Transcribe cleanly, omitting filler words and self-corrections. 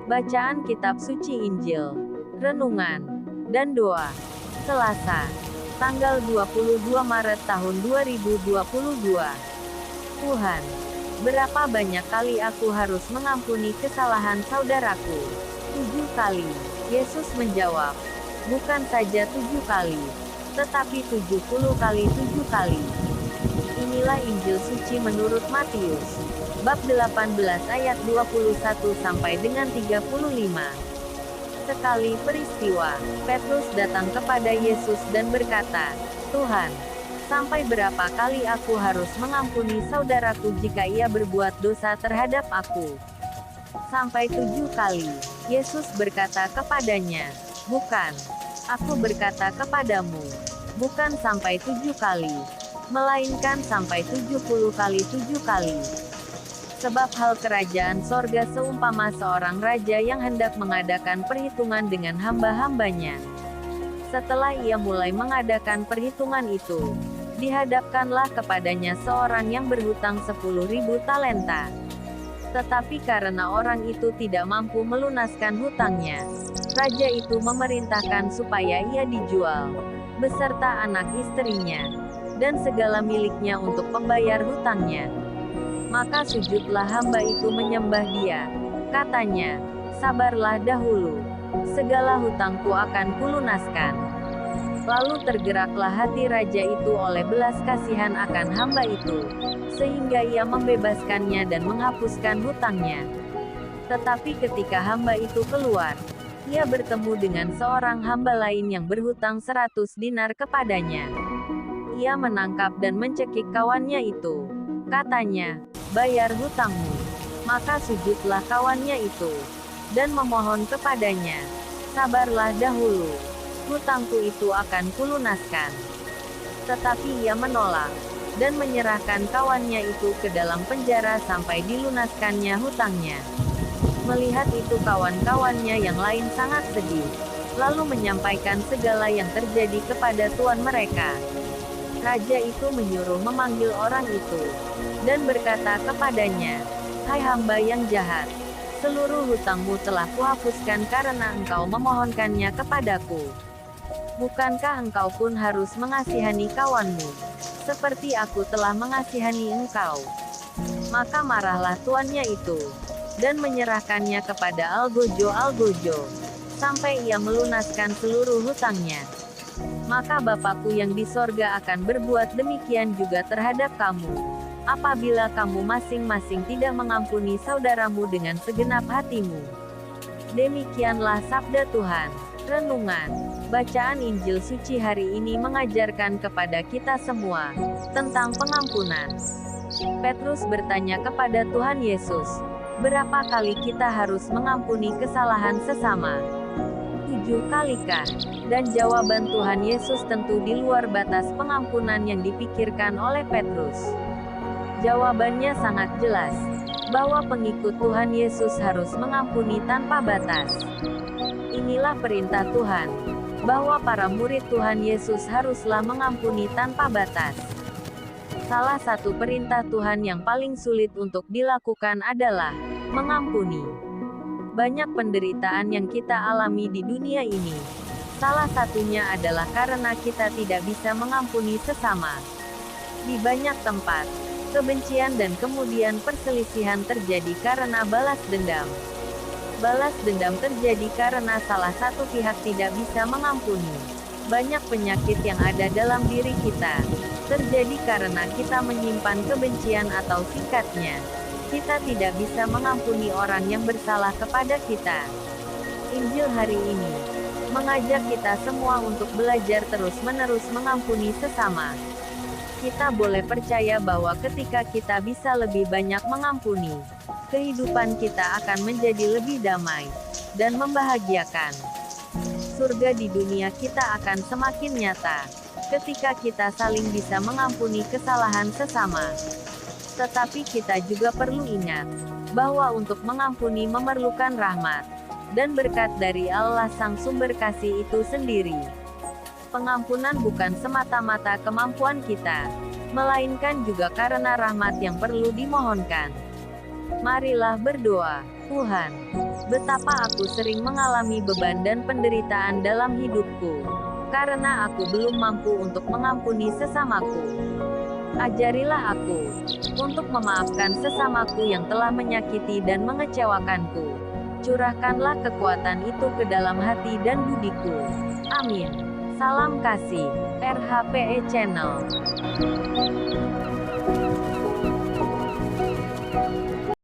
Bacaan Kitab Suci Injil, Renungan, dan Doa. Selasa, tanggal 22 Maret tahun 2022. Tuhan, berapa banyak kali aku harus mengampuni kesalahan saudaraku? 7 kali. Yesus menjawab, bukan saja 7 kali, tetapi 70 kali 7 kali. Inilah Injil suci menurut Matius, bab 18 ayat 21 sampai dengan 35. Sekali peristiwa, Petrus datang kepada Yesus dan berkata, "Tuhan, sampai berapa kali aku harus mengampuni saudaraku jika ia berbuat dosa terhadap aku?" "Sampai 7 kali." Yesus berkata kepadanya, "Bukan, aku berkata kepadamu, bukan sampai 7 kali, melainkan sampai 70 kali 7 kali. Sebab hal kerajaan sorga seumpama seorang raja yang hendak mengadakan perhitungan dengan hamba-hambanya. Setelah ia mulai mengadakan perhitungan itu, dihadapkanlah kepadanya seorang yang berhutang 10.000 talenta. Tetapi karena orang itu tidak mampu melunaskan hutangnya, raja itu memerintahkan supaya ia dijual, beserta anak istrinya, dan segala miliknya untuk pembayar hutangnya. Maka sujudlah hamba itu menyembah dia. Katanya, 'Sabarlah dahulu, segala hutangku akan kulunaskan.' Lalu tergeraklah hati raja itu oleh belas kasihan akan hamba itu, sehingga ia membebaskannya dan menghapuskan hutangnya. Tetapi ketika hamba itu keluar, ia bertemu dengan seorang hamba lain yang berhutang 100 dinar kepadanya. Ia menangkap dan mencekik kawannya itu. Katanya, 'Bayar hutangmu.' Maka sujudlah kawannya itu, dan memohon kepadanya, 'Sabarlah dahulu, hutangku itu akan kulunaskan.' Tetapi ia menolak, dan menyerahkan kawannya itu ke dalam penjara sampai dilunaskannya hutangnya. Melihat itu kawan-kawannya yang lain sangat sedih, lalu menyampaikan segala yang terjadi kepada tuan mereka. Raja itu menyuruh memanggil orang itu, dan berkata kepadanya, 'Hai hamba yang jahat, seluruh hutangmu telah kuhapuskan karena engkau memohonkannya kepadaku. Bukankah engkau pun harus mengasihani kawanmu, seperti aku telah mengasihani engkau?' Maka marahlah tuannya itu, dan menyerahkannya kepada algojo-algojo, sampai ia melunaskan seluruh hutangnya. Maka Bapakku yang di sorga akan berbuat demikian juga terhadap kamu, apabila kamu masing-masing tidak mengampuni saudaramu dengan segenap hatimu." Demikianlah sabda Tuhan. Renungan. Bacaan Injil suci hari ini mengajarkan kepada kita semua tentang pengampunan. Petrus bertanya kepada Tuhan Yesus, "Berapa kali kita harus mengampuni kesalahan sesama? 7 kalikah?" Dan jawaban Tuhan Yesus tentu di luar batas pengampunan yang dipikirkan oleh Petrus. Jawabannya sangat jelas, bahwa pengikut Tuhan Yesus harus mengampuni tanpa batas. Inilah perintah Tuhan, bahwa para murid Tuhan Yesus haruslah mengampuni tanpa batas. Salah satu perintah Tuhan yang paling sulit untuk dilakukan adalah mengampuni. Banyak penderitaan yang kita alami di dunia ini, salah satunya adalah karena kita tidak bisa mengampuni sesama. Di banyak tempat, kebencian dan kemudian perselisihan terjadi karena balas dendam. Balas dendam terjadi karena salah satu pihak tidak bisa mengampuni. Banyak penyakit yang ada dalam diri kita terjadi karena kita menyimpan kebencian atau singkatnya, kita tidak bisa mengampuni orang yang bersalah kepada kita. Injil hari ini mengajak kita semua untuk belajar terus-menerus mengampuni sesama. Kita boleh percaya bahwa ketika kita bisa lebih banyak mengampuni, kehidupan kita akan menjadi lebih damai dan membahagiakan. Surga di dunia kita akan semakin nyata ketika kita saling bisa mengampuni kesalahan sesama. Tetapi kita juga perlu ingat bahwa untuk mengampuni memerlukan rahmat dan berkat dari Allah Sang Sumber Kasih itu sendiri. Pengampunan bukan semata-mata kemampuan kita, melainkan juga karena rahmat yang perlu dimohonkan. Marilah berdoa. Tuhan, betapa aku sering mengalami beban dan penderitaan dalam hidupku, karena aku belum mampu untuk mengampuni sesamaku. Ajarilah aku untuk memaafkan sesamaku yang telah menyakiti dan mengecewakanku. Curahkanlah kekuatan itu ke dalam hati dan budiku. Amin. Salam kasih. RHPE Channel.